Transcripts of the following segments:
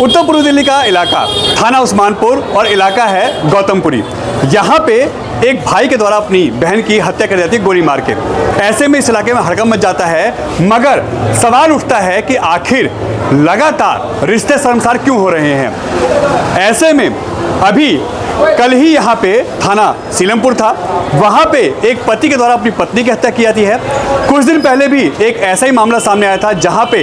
उत्तर पूर्व दिल्ली का इलाका थाना उस्मानपुर और इलाका है गौतमपुरी। यहाँ पे एक भाई के द्वारा अपनी बहन की हत्या कर जाती है गोली मार के। ऐसे में इस इलाके में हड़कंप मच जाता है, मगर सवाल उठता है कि आखिर लगातार रिश्ते शर्मसार क्यों हो रहे हैं। ऐसे में अभी कल ही यहाँ पे थाना सीलमपुर था, वहाँ पे एक पति के द्वारा अपनी पत्नी की हत्या की जाती है। कुछ दिन पहले भी एक ऐसा ही मामला सामने आया था, जहाँ पे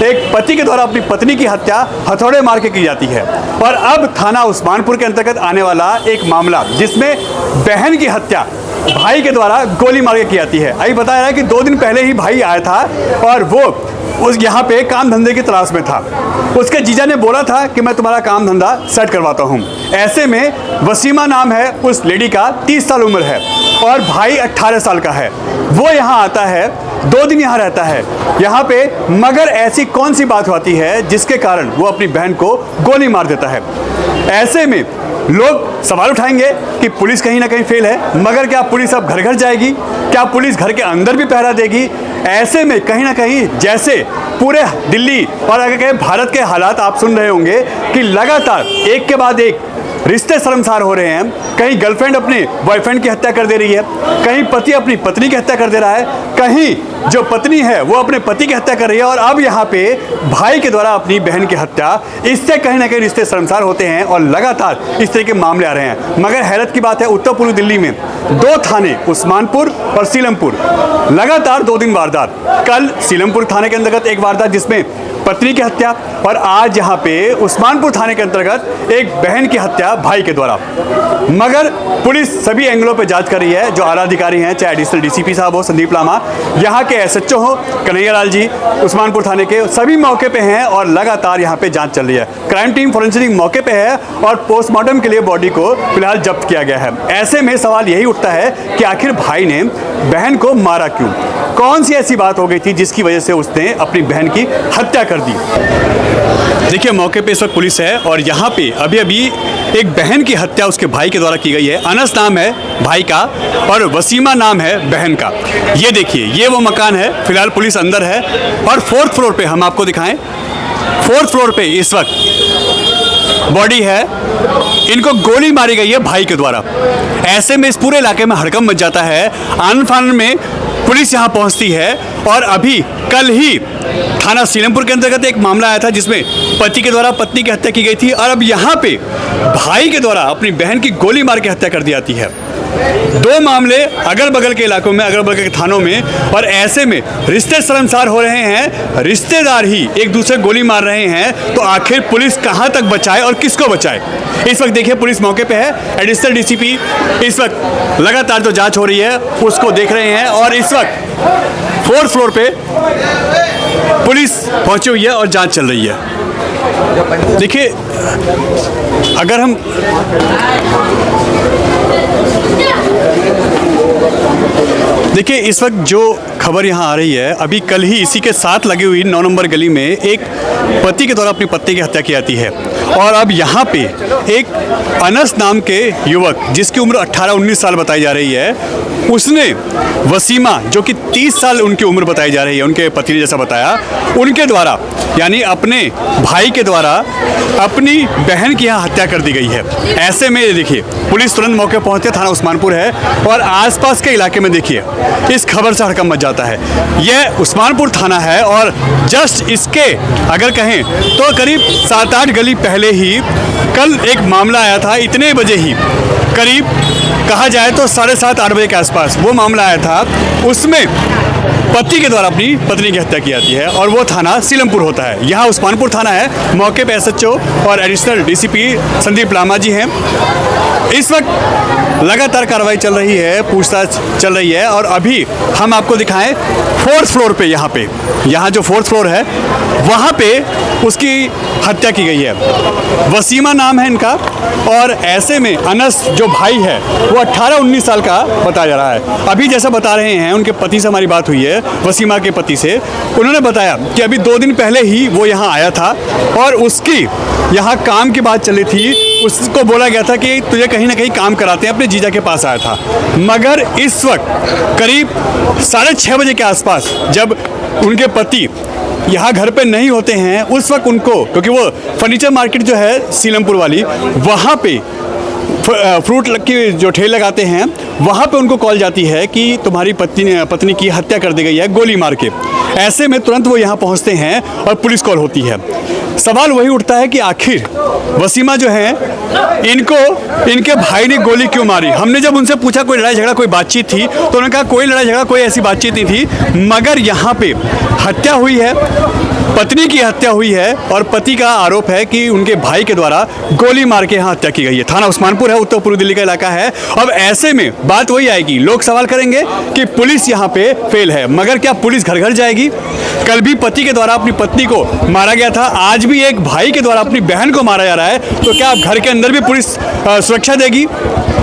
एक पति के द्वारा अपनी पत्नी की हत्या हथौड़े मार के की जाती है। और अब थाना उस्मानपुर के अंतर्गत आने वाला एक मामला जिसमें बहन की हत्या भाई के द्वारा गोली मार के की जाती है। अभी बताया है कि 2 दिन पहले ही भाई आया था और वो उस यहाँ पे काम धंधे की तलाश में था। उसके जीजा ने बोला था कि मैं तुम्हारा काम धंधा सेट करवाता हूँ। ऐसे में वसीमा नाम है उस लेडी का, 30 साल उम्र है और भाई 18 साल का है। वो यहाँ आता है, 2 दिन यहाँ रहता है यहाँ पे, मगर ऐसी कौन सी बात होती है जिसके कारण वो अपनी बहन को गोली मार देता है। ऐसे में लोग सवाल उठाएंगे कि पुलिस कहीं ना कहीं फेल है, मगर क्या पुलिस अब घर घर जाएगी? क्या पुलिस घर के अंदर भी पहरा देगी? ऐसे में कहीं ना कहीं जैसे पूरे दिल्ली और अगर कहें भारत के हालात आप सुन रहे होंगे कि लगातार एक के बाद एक रिश्ते शर्मसार हो रहे हैं। कहीं गर्लफ्रेंड अपने बॉयफ्रेंड की हत्या कर दे रही है, कहीं पति अपनी पत्नी की हत्या कर दे रहा है, कहीं जो पत्नी है वो अपने पति की हत्या कर रही है, और अब यहाँ पे भाई के द्वारा अपनी बहन की हत्या। इससे कहीं ना कहीं रिश्ते शर्मसार होते हैं और लगातार इस तरह के मामले आ रहे हैं। मगर हैरत की बात है, उत्तर पूर्व दिल्ली में 2 थाने उस्मानपुर और सीलमपुर लगातार 2 दिन वारदात। कल सीलमपुर थाने के अंतर्गत एक वारदात जिसमें पत्नी की हत्या, और आज यहाँ पे उस्मानपुर थाने के अंतर्गत एक बहन की हत्या भाई के द्वारा। मगर पुलिस सभी एंगलों पे जांच कर रही है। जो आला अधिकारी हैं, चाहे एडिशनल डीसीपी साहब हो संदीप लामा, यहाँ के एसएचओ हो कन्हैया लाल जी, उस्मानपुर थाने के सभी मौके पे हैं और लगातार यहाँ पे जांच चल रही है। क्राइम टीम फोरेंसिक मौके पे है और पोस्टमार्टम के लिए बॉडी को फिलहाल जब्त किया गया है। ऐसे में सवाल यही उठता है कि आखिर भाई ने बहन को मारा क्यों? कौन सी ऐसी बात हो गई थी जिसकी वजह से उसने अपनी बहन की हत्या कर दी? देखिए, मौके पे इस वक्त पुलिस है और यहाँ पे अभी अभी एक बहन की हत्या उसके भाई के द्वारा की गई है। अनस नाम है भाई का और वसीमा नाम है बहन का। ये देखिए, ये वो मकान है। फिलहाल पुलिस अंदर है और 4th फ्लोर पे हम आपको दिखाएं, 4th फ्लोर पे इस वक्त बॉडी है। इनको गोली मारी गई है भाई के द्वारा। ऐसे में इस पूरे इलाके में हड़कंप मच जाता है। आनन फानन में पुलिस यहाँ पहुँचती है और अभी कल ही थाना सीलमपुर के अंतर्गत एक मामला आया था जिसमें पति के द्वारा पत्नी की हत्या की गई थी, और अब यहाँ पे भाई के द्वारा अपनी बहन की गोली मार के हत्या कर दी जाती है। 2 मामले अगल बगल के इलाकों में, अगल बगल के थानों में, और ऐसे में रिश्ते शर्मसार हो रहे हैं। रिश्तेदार ही एक दूसरे गोली मार रहे हैं, तो आखिर पुलिस कहां तक बचाए और किसको बचाए? इस वक्त देखिए, पुलिस मौके पे है। एडिशनल डीसीपी इस वक्त लगातार जो जांच हो रही है उसको देख रहे हैं और इस वक्त 4th फ्लोर पे पुलिस पहुंची हुई है और जांच चल रही है। देखिए, अगर हम इस वक्त जो खबर यहाँ आ रही है, अभी कल ही इसी के साथ लगी हुई 9 नंबर गली में एक पति के द्वारा अपनी पत्नी की हत्या की जाती है, और अब यहाँ पे एक अनस नाम के युवक जिसकी उम्र 18-19 साल बताई जा रही है, उसने वसीमा जो कि 30 साल उनकी उम्र बताई जा रही है, उनके पति ने जैसा बताया, उनके द्वारा यानी अपने भाई के द्वारा अपनी बहन की यहाँ हत्या कर दी गई है। ऐसे में देखिए, पुलिस तुरंत मौके पहुँचते, थाना उस्मानपुर है और आसपास के इलाके में देखिए इस खबर से हड़कंप मच जाता है। यह उस्मानपुर थाना है और जस्ट इसके अगर कहें तो करीब 7-8 गली पहले ही कल एक मामला आया था। इतने बजे ही करीब कहा जाए तो 7:30-8 बजे के आसपास वो मामला आया था। उसमें पति के द्वारा अपनी पत्नी की हत्या की जाती है और वो थाना सीलमपुर होता है। यहाँ उस्मानपुर थाना है। मौके पे एसएचओ और एडिशनल डीसीपी संदीप लामा जी हैं। इस वक्त लगातार कार्रवाई चल रही है, पूछताछ चल रही है और अभी हम आपको दिखाएं 4th फ्लोर पे, यहाँ जो 4th फ्लोर है वहाँ पे उसकी हत्या की गई है। वसीमा नाम है इनका, और ऐसे में अनस जो भाई है वो 18-19 साल का बताया जा रहा है। अभी जैसा बता रहे हैं, उनके पति से हमारी बात हुई है, वसीमा के पति से। उन्होंने बताया कि अभी 2 दिन पहले ही वो यहाँ आया था और उसकी यहाँ काम की बात चली थी। उसको बोला गया था कि तुझे कहीं ना कहीं काम कराते हैं, अपने जीजा के पास आया था। मगर इस वक्त करीब 6:30 बजे के आसपास जब उनके पति यहाँ घर पे नहीं होते हैं उस वक्त उनको, क्योंकि वो फर्नीचर मार्केट जो है सीलमपुर वाली, वहाँ पे फ्रूट की जो ठेले लगाते हैं, वहाँ पे उनको कॉल जाती है कि तुम्हारी पत्नी की हत्या कर दी गई है गोली मार के। ऐसे में तुरंत वो यहाँ पहुँचते हैं और पुलिस कॉल होती है। सवाल वही उठता है कि आखिर वसीमा जो है, इनको इनके भाई ने गोली क्यों मारी। हमने जब उनसे पूछा कोई लड़ाई झगड़ा कोई बातचीत थी, तो उन्होंने कहा कोई लड़ाई झगड़ा कोई ऐसी बातचीत नहीं थी, मगर यहाँ पे हत्या हुई है, पत्नी की हत्या हुई है और पति का आरोप है कि उनके भाई के द्वारा गोली मार के यहाँ हत्या की गई है। थाना उस्मानपुर है, उत्तर पूर्वी दिल्ली का इलाका है। अब ऐसे में बात वही आएगी, लोग सवाल करेंगे कि पुलिस यहाँ पे फेल है, मगर क्या पुलिस घर घर जाएगी? कल भी पति के द्वारा अपनी पत्नी को मारा गया था, आज भी एक भाई के द्वारा अपनी बहन को मारा जा रहा है, तो क्या अब घर के अंदर भी पुलिस सुरक्षा देगी?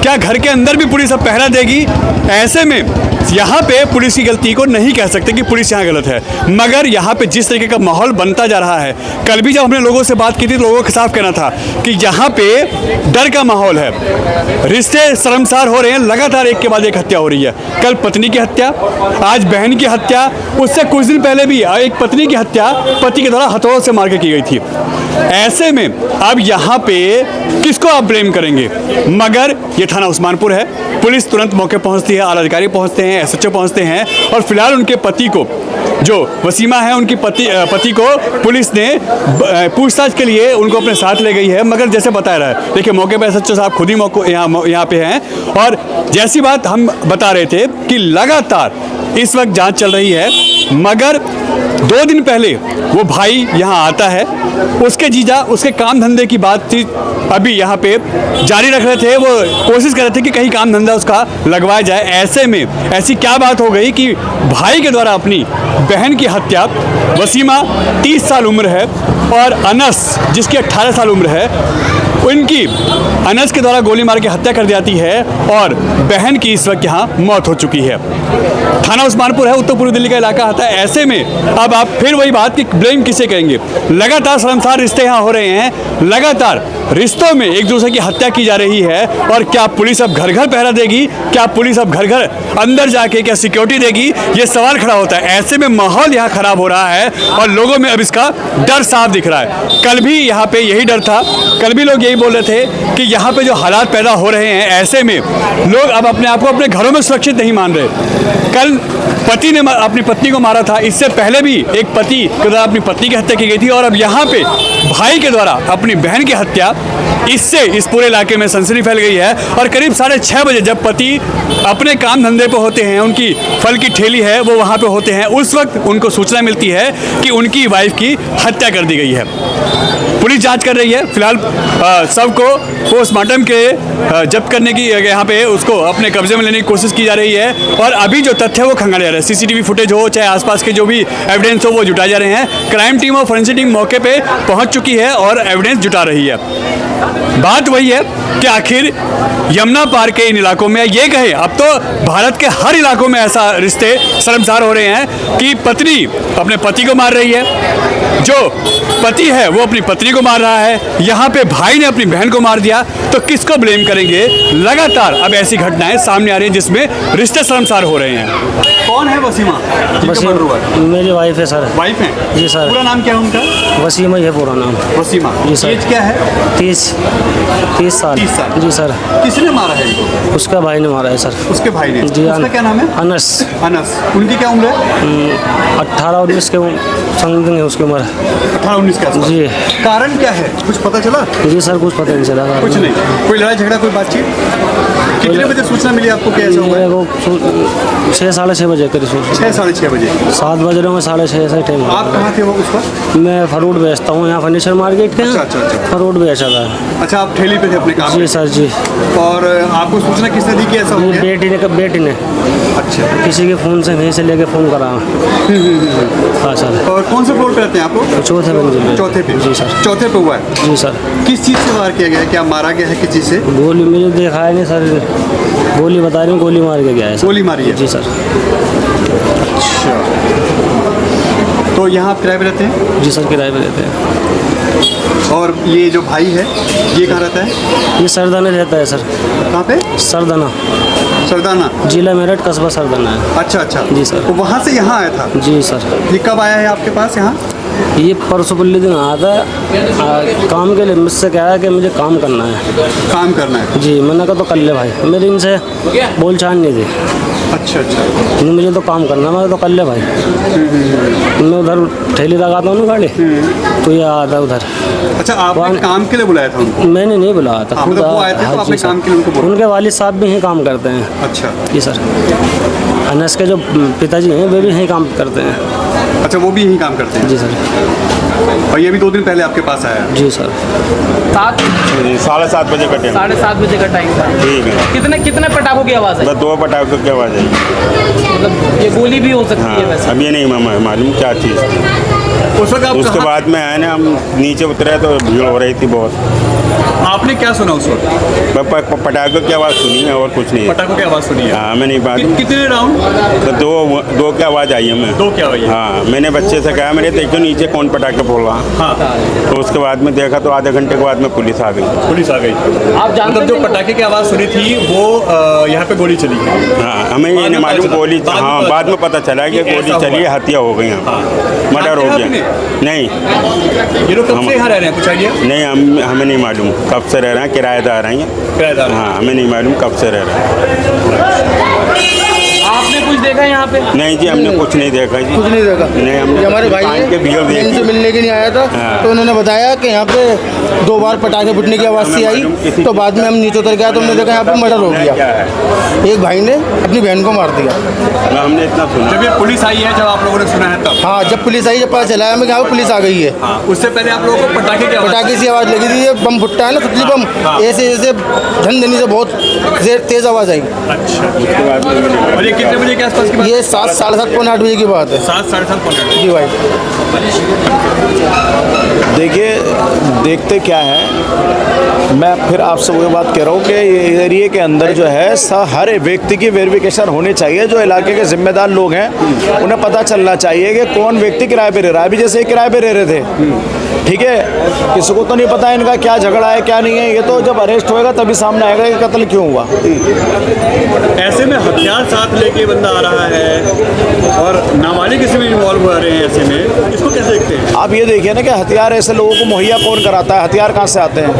क्या घर के अंदर भी पुलिस अब पहरा देगी? ऐसे में यहाँ पे पुलिस की गलती को नहीं कह सकते कि पुलिस यहाँ गलत है, मगर यहाँ पे जिस तरीके का माहौल बनता जा रहा है, कल भी जब हमने लोगों से बात की थी तो लोगों का साफ कहना था कि यहाँ पे डर का माहौल है, रिश्ते शर्मसार हो रहे हैं, लगातार एक के बाद एक हत्या हो रही है। कल पत्नी की हत्या, आज बहन की हत्या, उससे कुछ दिन पहले भी एक पत्नी की हत्या पति के द्वारा हथौड़ों से मार के की गई थी। ऐसे में अब यहाँ पे किसको आप ब्लेम करेंगे? मगर ये थाना उस्मानपुर है, पुलिस तुरंत मौके पहुँचती है, आला अधिकारी पहुँचते हैं, एसएचओ पहुँचते हैं और फिलहाल उनके पति को, जो वसीमा है, उनकी पति को पुलिस ने पूछताछ के लिए उनको अपने साथ ले गई है। मगर जैसे बताया रहा है, देखिए मौके पर एसएचओ साहब खुद ही यहाँ पे हैं और जैसी बात हम बता रहे थे कि लगातार इस वक्त जांच चल रही है, मगर 2 दिन पहले वो भाई यहाँ आता है, उसके जीजा उसके काम धंधे की बातचीत अभी यहाँ पे जारी रख रहे थे, वो कोशिश कर रहे थे कि कहीं काम धंधा उसका लगवाया जाए। ऐसे में ऐसी क्या बात हो गई कि भाई के द्वारा अपनी बहन की हत्या, वसीमा 30 साल उम्र है और अनस जिसकी 18 साल उम्र है, उनकी अनस के द्वारा गोली मार के हत्या कर दी जाती है और बहन की इस वक्त यहाँ मौत हो चुकी है। थाना उस्मानपुर है, उत्तर पूर्वी दिल्ली का इलाका आता है। ऐसे में अब आप फिर वही बात कि ब्लेम किसे करेंगे? लगातार शर्मसार रिश्ते यहाँ हो रहे हैं, लगातार रिश्तों में एक दूसरे की हत्या की जा रही है और क्या पुलिस अब घर घर पहरा देगी? क्या पुलिस अब घर घर अंदर जाके क्या सिक्योरिटी देगी? ये सवाल खड़ा होता है। ऐसे में माहौल यहाँ खराब हो रहा है और लोगों में अब इसका डर साफ दिख रहा है। कल भी यहाँ पे यही डर था, कल भी लोग यही बोल रहे थे कि यहाँ पे जो हालात पैदा हो रहे हैं, ऐसे में लोग अब अपने आप को अपने घरों में सुरक्षित नहीं मान रहे। कल पति ने अपनी पत्नी को मारा था, इससे पहले भी एक पति के द्वारा अपनी पत्नी की हत्या की गई थी और अब यहाँ पे भाई के द्वारा अपनी बहन की हत्या, इससे इस पूरे इलाके में सनसनी फैल गई है। और करीब 6:30 बजे जब पति अपने काम धंधे पे होते हैं, उनकी फल की ठेली है वो वहाँ पे होते हैं, उस वक्त उनको सूचना मिलती है कि उनकी वाइफ की हत्या कर दी गई है। पुलिस जांच कर रही है, फिलहाल सबको पोस्टमार्टम के जब्त करने की, यहाँ पे उसको अपने कब्जे में लेने की कोशिश की जा रही है और अभी जो तथ्य है वो खंगाले जा रहे हैं। सीसीटीवी फुटेज हो चाहे आसपास के जो भी एविडेंस हो वो जुटाए जा रहे हैं। क्राइम टीम और फोरेंसिक टीम मौके पे पहुंच चुकी है और एविडेंस जुटा रही है। बात वही है कि आखिर यमुना पार के इन इलाकों में, ये कहें अब तो भारत के हर इलाकों में ऐसा रिश्ते शर्मसार हो रहे हैं कि पत्नी अपने पति को मार रही है, जो पति है वो अपनी पत्नी को मार रहा है, यहाँ पे भाई ने अपनी बहन को मार दिया, तो किसको ब्लेम करेंगे? लगातार अब ऐसी घटनाएं सामने आ रही हैं जिसमें रिश्ते शर्मसार हो रहे हैं। कौन है वसीमा? मेरी वाइफ है सर। वाइफ है जी सर। पूरा नाम क्या है उनका? वसीमा ही है पूरा नाम। वसीमा जी सर। एज क्या है? 30 साल। 30 साल जी सर। किसने मारा है इनको? उसका भाई ने मारा है सर। उसके भाई ने? जी। उसका क्या नाम है? अनस। अनस। उनकी क्या उम्र है? 18-19 के समथिंग है उसकी उम्र। 18-19 के आसपास। जी। कारण क्या है, कुछ पता चला? जी सर, कुछ पता नहीं चला। कुछ नहीं? कोई लड़ाई झगड़ा, कोई बातचीत? कितने बजे सूचना मिली आपको कि ऐसा हुआ है? 6-6:30 बजे करीब। 6-6:30 बजे। 7 बज रहे हैं, 6:30 से टाइम। आप कहाँ थे वो उस वक्त? मैं फ्रूट बेचता हूँ यहाँ फर्नीचर मार्केट के। अच्छा। फ्रूट बेचा था। अच्छा, आप ठेली पे थे अपने काम? जी सर जी। और आपको सूचना किसने दी कि ऐसा हो गया? बेटी ने। अच्छा। किसी के फ़ोन से कहीं से लेके फ़ोन करा। हाँ सर। और कौन से फ्लोर पे रहते हैं आप लोग? चौथे पे। चौथे पे? जी सर। चौथे पे हुआ है? जी सर। किस चीज़ से वार किया गया है? क्या मारा गया है किस चीज़ से? गोली मुझे देखा है नहीं सर, गोली बता रही हूँ, गोली मार के गया है सर। गोली मारी है? जी सर। अच्छा, तो यहाँ आप किराए पे रहते हैं? जी सर, किराए पे रहते हैं। और ये जो भाई है ये कहाँ रहता है? ये सरदाना रहता है सर। कहाँ पे? सरदाना। जिला मेरठ, कस्बा सरदाना है। अच्छा। जी सर। तो वहाँ से यहाँ आया था? जी सर। ये कब आया है आपके पास यहाँ? ये परसों पुल्ले दिन आया था काम के लिए, मुझसे कह रहा है कि मुझे काम करना है। काम करना है? जी, मैंने कहा तो कर ले भाई, मेरी इनसे बोलचाल नहीं थी। अच्छा अच्छा। नहीं, मुझे तो काम करना है, मैं तो कर ले भाई। मैं उधर ठेली लगाता हूँ ना गाड़ी, तो ये आया था उधर। अच्छा, आपने वहाँ- काम के लिए बुलाया था उनको? मैंने नहीं बुलाया था, हाँ, खुद मतलब वो आए थे तो हाँ, आपने जी सर। काम के लिए उनको बोला? उनके वालिद साहब भी यहीं काम करते हैं। अच्छा जी सर, अनस के जो पिताजी हैं वे भी यहीं काम करते हैं। अच्छा, वो भी यहीं काम करते हैं? जी सर। और ये भी 2 दिन पहले आपके पास आया? जी सर। 7:30 बजे का टाइम। 7:30 बजे का टाइम था। ठीक है। कितने पटाखों की आवाज़ है? बस 2 पटाखों की आवाज़ आई। मतलब ये गोली भी हो सकती हाँ, है वैसे। अब ये नहीं मालूम क्या चीज़। उस वक्त आप उसके कहाँ- बाद में आए ना, हम नीचे उतरे तो भीड़ हो रही थी बहुत। आपने क्या सुना उस वक्त? पटाखों की आवाज़ सुनी है और कुछ नहीं। पटाखों की आवाज़ सुनी है? हाँ, मैं नहीं मालूम। कितने राउंड? तो दो की आवाज़ आई हमें। 2 क्या हुई? हाँ, मैंने बच्चे से कहा, मेरे देखो नीचे कौन पटाखे फोड़ रहा। हाँ, तो उसके बाद में देखा तो आधे घंटे के बाद में पुलिस आ गई। पुलिस आ गई। आप जानते मतलब जो थे? पटाखे की आवाज़ सुनी थी वो यहाँ पे गोली चली है? हाँ, हमें ये बाद नहीं में मालूम पता गोली। चला? हाँ, बाद में पता चला कि ये गोली ऐसा चली है, हुआ। हत्या हो गई यहाँ। मर्डर हो जानते हैं गया। नहीं ये लोग कब से यहाँ रह रहे हैं, कुछ आइडिया? नहीं, हमें नहीं मालूम कब से रह रहे हैं, किराएदार हैं ये। किराएदार? हाँ, हमें नहीं मालूम कब से रह रहे हैं। आपने कुछ देखा यहाँ पे? नहीं जी, हमने कुछ नहीं देखा जी। कुछ नहीं देखा। नहीं, हमने ये हमारे भाई दुकान के भीड़ हैं, मैं इनसे देखी। मिलने के लिए आया था। हाँ। तो उन्होंने बताया कि यहाँ पे 2 बार पटाखे फूटने की आवाज़ सी आई। तो बाद में हम नीचे उतर गया तो हमने देखा यहाँ पे मर्डर हो क्या गया। है एक भाई ने अपनी बहन को मार दिया। ना, हमने इतना सुना। जब ये पुलिस आई है, जब आप लोगों ने सुना है तब? हाँ, जब पुलिस आई, जब पता चला हमें कि हाँ पुलिस आ गई है। हाँ, उससे पहले आप लोगों को पटाखे की आवाज़? पटाखे से आवाज़ लगी थी, ये बम फुटता है ना, सुतली बम, हाँ। ऐसे ऐसे धनधनी से बहुत तेज़ आवाज़ आई। अच्छा। उसके बाद में हमें नहीं मालूम। और ये कितने बजे के आसपास की बात? ये 7, साढ़े 7, पौने 8 बजे की बात है। 7, साढ़े 7 पहुँचा। जी भाई। देखिए, देखते क्या है, मैं फिर आपसे वही बात कह रहा हूँ कि ये एरिए के अंदर जो है हर व्यक्ति की वेरिफिकेशन होनी चाहिए। जो इलाके के जिम्मेदार लोग हैं उन्हें पता चलना चाहिए कि कौन व्यक्ति किराए पे रह रहा है। अभी जैसे ये किराए पे रह रहे थे, ठीक है, किसी को तो नहीं पता इनका क्या झगड़ा है क्या नहीं है। ये तो जब अरेस्ट होएगा तभी सामने आएगा कि कत्ल क्यों हुआ। ऐसे में हथियार साथ लेके बंदा आ रहा है और नाबालिग इसमें इन्वॉल्व हो रहे हैं, ऐसे में इसको कैसे देखते हैं? आप ये देखिए ना कि हथियार ऐसे लोगों को मुहैया कौन कराता है, हथियार कहाँ से आते हैं।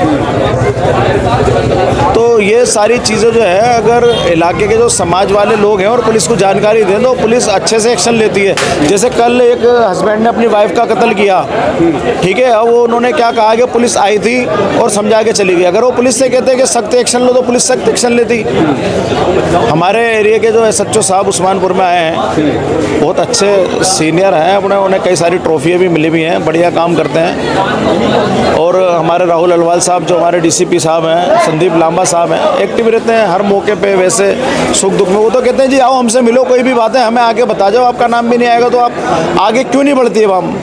तो ये सारी चीज़ें जो है, अगर इलाके के जो समाज वाले लोग हैं और पुलिस को जानकारी दें तो पुलिस अच्छे से एक्शन लेती है। जैसे कल एक हस्बैंड ने अपनी वाइफ का कत्ल किया, ठीक है, अब वो उन्होंने क्या कहा कि पुलिस आई थी और समझा के चली गई। अगर वो पुलिस से कहते कि सख्त एक्शन लो तो पुलिस सख्त एक्शन लेती। हमारे एरिया के जो SHO साहब उस्मानपुर में आए हैं, बहुत अच्छे सीनियर हैं अपने, उन्हें कई सारी ट्रॉफियाँ भी मिली हुई हैं, बढ़िया काम करते हैं। और हमारे राहुल अल्वाल साहब जो हमारे DCP साहब हैं, संदीप लांबा साहब हैं, एक्टिव रहते हैं हर मौके पे। वैसे सुख दुख में वो तो कहते हैं जी आओ हमसे मिलो, कोई भी बात है हमें आगे बता जाओ, आपका नाम भी नहीं आएगा तो आप आगे क्यों नहीं बढ़ती है हम।